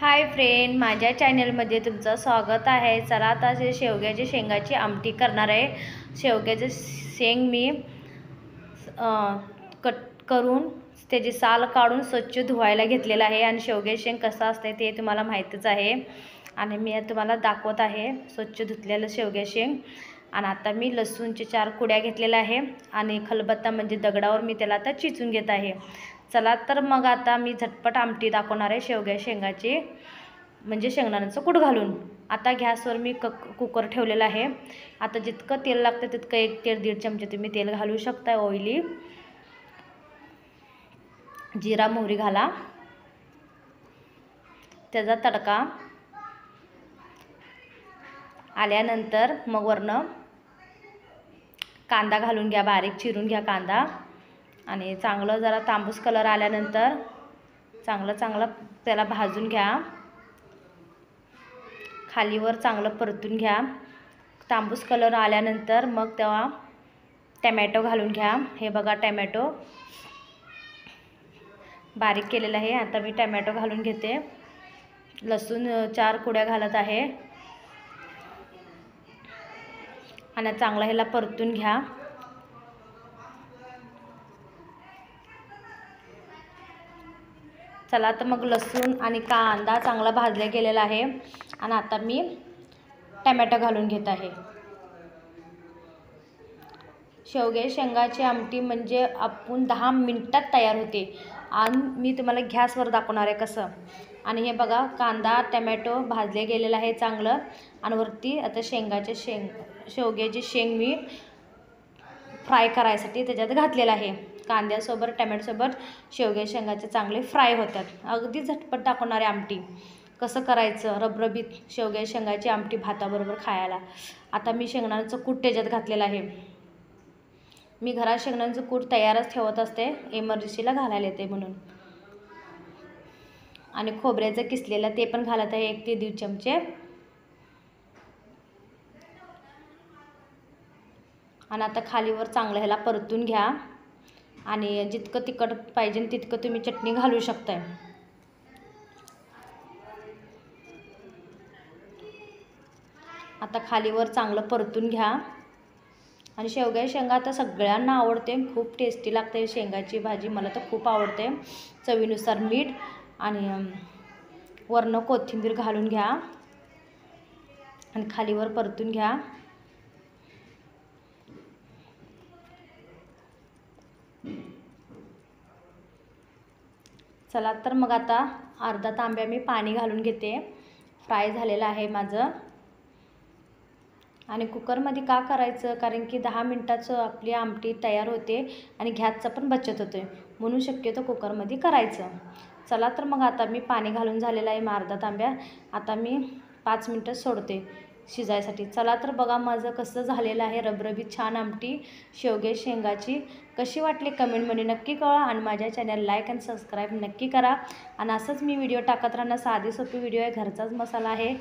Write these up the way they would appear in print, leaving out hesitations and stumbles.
Hi friend, माझ्या चॅनलमध्ये तुमचं स्वागत आहे। चला आता शेवग्याची शेंगाची आमटी करणार आहे। शेवग्याचे शेंग मी कट करून त्याची साल काढून स्वच्छ धुवायला घेतलेला आहे आणि शेवग्याची शेंग कसं असते ते तुम्हाला माहितीच आहे आणि मी तुम्हाला दाखवत आहे स्वच्छ धुतलेलं शेवग्याची शेंग। आणि आता मी लसूणचे 4 कुड्या घेतलेल्या आहे आणि खलबत्ता म्हणजे दगडावर मी त्याला आता चिचून घेत आहे। चला तर मग आता मी झटपट आमटी दाखवणार आहे शेवग्या शेंगाची, म्हणजे शेंगदाण्याचं कूट घालून। आता गॅसवर मी कुकर ठेवलेला आहे। आता जितकं तेल लागतं तितकं 1 ते 1.5 चमचे तुम्ही तेल घालू शकता। ऑइली जिरा मोहरी घाला, त्याचा तडका आल्यानंतर मग वरनं कांदा घालून घ्या, बारीक चिरून घ्या कांदा आणि चांगलं जरा तांबूस कलर आल्यानंतर चांगलं त्याला भाजून घ्या, खालीवर चांगलं परतून घ्या। तांबूस कलर आल्यानंतर मग तेव्हा टमॅटो घालून घ्या। हे बघा टमॅटो बारीक केलेला आहे। आता मी टमॅटो घालून घेते। लसूण 4 कुड्या घालत आहे आणि चांगलं ह्याला परतून घ्या। चला तर मग लसूण आणि कांदा चांगला भाजला गेलेला आहे आणि आता मी टमॅटो घालून घेत आहे। शेवगे शेंगाची आमटी म्हणजे आपण 10 मिनिटात तयार होते आणि मी तुम्हाला गॅसवर दाखवणार आहे कसं। आणि हे बघा कांदा टमॅटो भाजले गेलेला आहे चांगलं आणि वरती आता शेवग्याची शेंग मी फ्राय करायसाठी त्याच्यात घातलेला आहे। कांद्यासोबत टमॅटोसोबत शेवग्या शेंगाचे चांगले फ्राय होतात। अगदी झटपट दाखवणारे आमटी कसं करायचं, रबरबीत शेवग्या शेंगाची आमटी भाताबरोबर खायला। आता मी शेंगदाण्याचं कूट त्याच्यात घातलेलं आहे। मी घरात शेंगदाण्याचं कूट तयारच ठेवत असते, इमर्जन्सीला घालायला येते म्हणून। आणि खोबऱ्याचं किसलेलं ते पण घालत आहे 1 ते 1.5 चमचे। आणि आता खालीवर चांगलं ह्याला परतून घ्या आणि जितकं तिखट पाहिजे तितकं तुम्ही चटणी घालू शकताय। आता खालीवर चांगलं परतून घ्या आणि शेवग्या शेंगा आता सगळ्यांना आवडते, खूप टेस्टी लागते शेंगाची भाजी, मला तर खूप आवडते। चवीनुसार मीठ आणि वरनं कोथिंबीर घालून घ्या आणि खालीवर परतून घ्या। चला तर मग आता अर्धा तांब्या मी पाणी घालून घेते। फ्राय झालेलं आहे माझं। आणि कुकरमध्ये का करायचं, कारण की 10 मिनिटाचं आपली आमटी तयार होते आणि गॅसचा पण बचत होते, म्हणून शक्यतो कुकरमध्ये करायचं। चला तर मग आता मी पाणी घालून झालेलं आहे अर्धा तांब्या। आता मी 5 मिनिटं सोडते शिजायसाठी। चला तर बघा माझं कसं झालेलं आहे रबरबीत छान आमटी शेवगे शेंगाची। कशी वाटली कमेंटमध्ये नक्की कळवा आणि माझ्या चॅनल लाईक आणि सबस्क्राईब नक्की करा। आणि असंच मी व्हिडिओ टाकत राहणार, साधी सोपी व्हिडिओ आहे, घरचाच मसाला आहे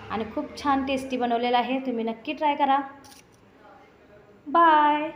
आणि खूप छान टेस्टी बनवलेला आहे, तुम्ही नक्की ट्राय करा। बाय।